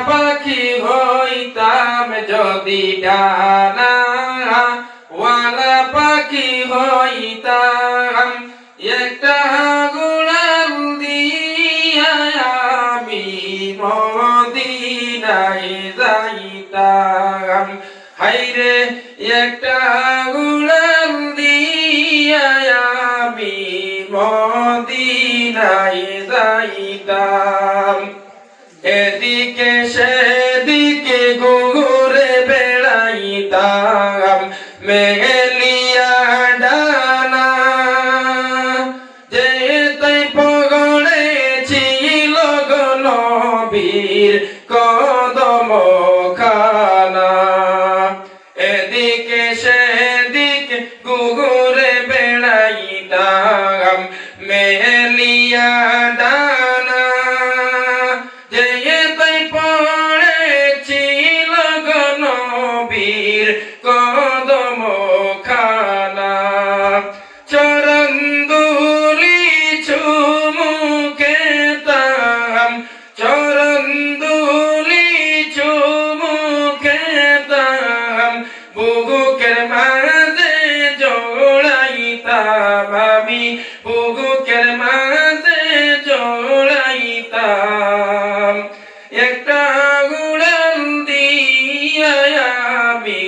পাখি হইতাম যদি ডানা ওয়ালা পাখি হইতাম, একটা উড়াল দিয়া আমি মদিনায় যাইতাম। হায়রে একটা উড়াল দিয়া আমি মদিনায় যাইতাম। এদিকে সেদিকে ঘুরে বেড়াইতাম মেঘলিয়া ডানা, যে তাই পগড়েছিল গো নবীর কদম খানা। এদিকে সেদিকে ঘুরে বেড়াইতাম মেঘলিয়া ডানা, কদম খানা। চরণ দুলি চুমু খেতাম, চরণ দুলি চুমু খেতাম, বুকের মাঝে জড়াইতাম আমি, বুকের মাঝে জড়াইতাম। একটা উড়াল দিয়া আমি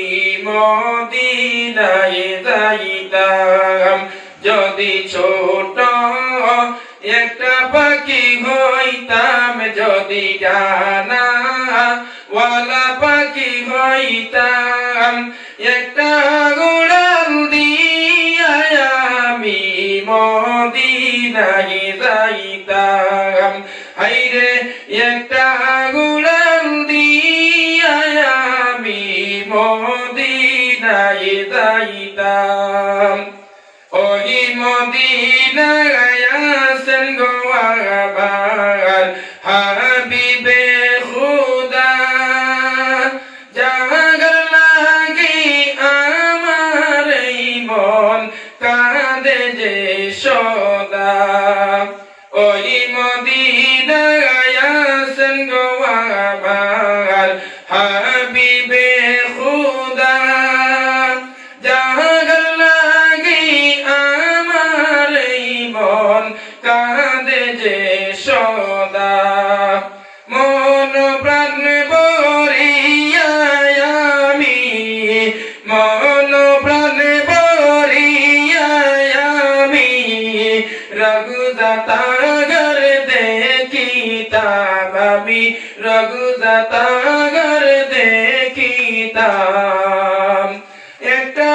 মদিনায় যাইতাম যদি ছোট একটা পাখি হইতাম, যদি ডানা ওয়ালা পাখি হইতাম, একটা উড়াল দিয়া আমি মদিনায় যাইতাম। হায়রে একটা উড়াল দিয়া আমি মদিনায় যাইতাম। ওই মদিনায় আছেন গো আমার হাবিবে খুদা, যার লাগি আমার এই মন কাঁদে যে সদা। ওই মদিনায় আছেন গো আমার হাবিবে খুদা, যার লাগি আমার এই মন কাঁদে যে সদা। মন প্রাণ ভরিয়া আমি, মন প্রাণ ভরিয়া আমি রঘুদাতাগর দেখিতাম আমি, রঘুদাতাগর দেখিতাম। একটা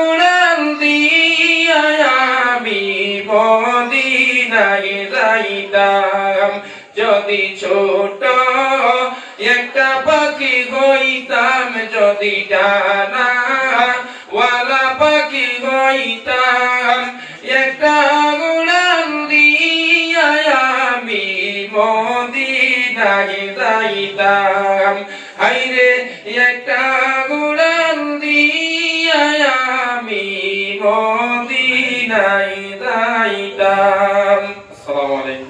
উড়াল দিয়া আমি মদিনায় যাইতাম যদি ছোট একটা পাখি হইতাম, যদি ডানা ওয়ালা পাখি হইতাম, একটা উড়াল দিয়া আমি মদিনায় যাইতাম। হায়রে একটা উড়াল দিয়া আমি মদিনায় যাইতাম। আসসালামু আলাইকুম।